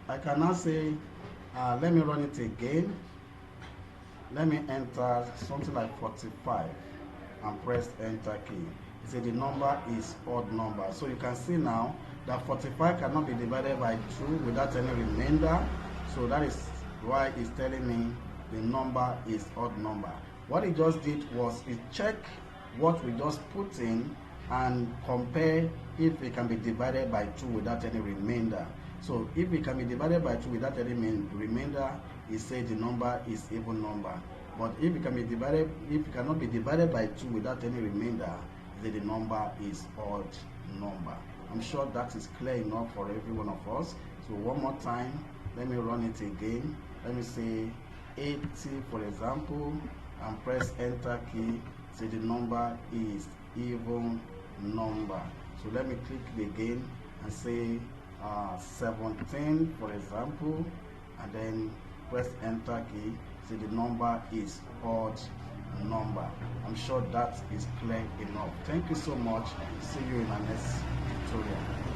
I can now say, let me run it again. Let me enter something like 45 and press enter key. It says the number is odd number. So you can see now that 45 cannot be divided by 2 without any remainder. So that is why it's telling me the number is odd number. What it just did was it checked what we just put in and compare if it can be divided by 2 without any remainder. So if it can be divided by 2 without any remainder, it says the number is even number. But if it cannot be divided by 2 without any remainder, then the number is odd number. I'm sure that is clear enough for every one of us. So one more time, let me run it again. Let me say 80, for example, and press enter key. So the number is even number. So let me click it again and say 17, for example, and then press enter key. So the number is odd number. I'm sure that is clear enough. Thank you so much. See you in our next tutorial.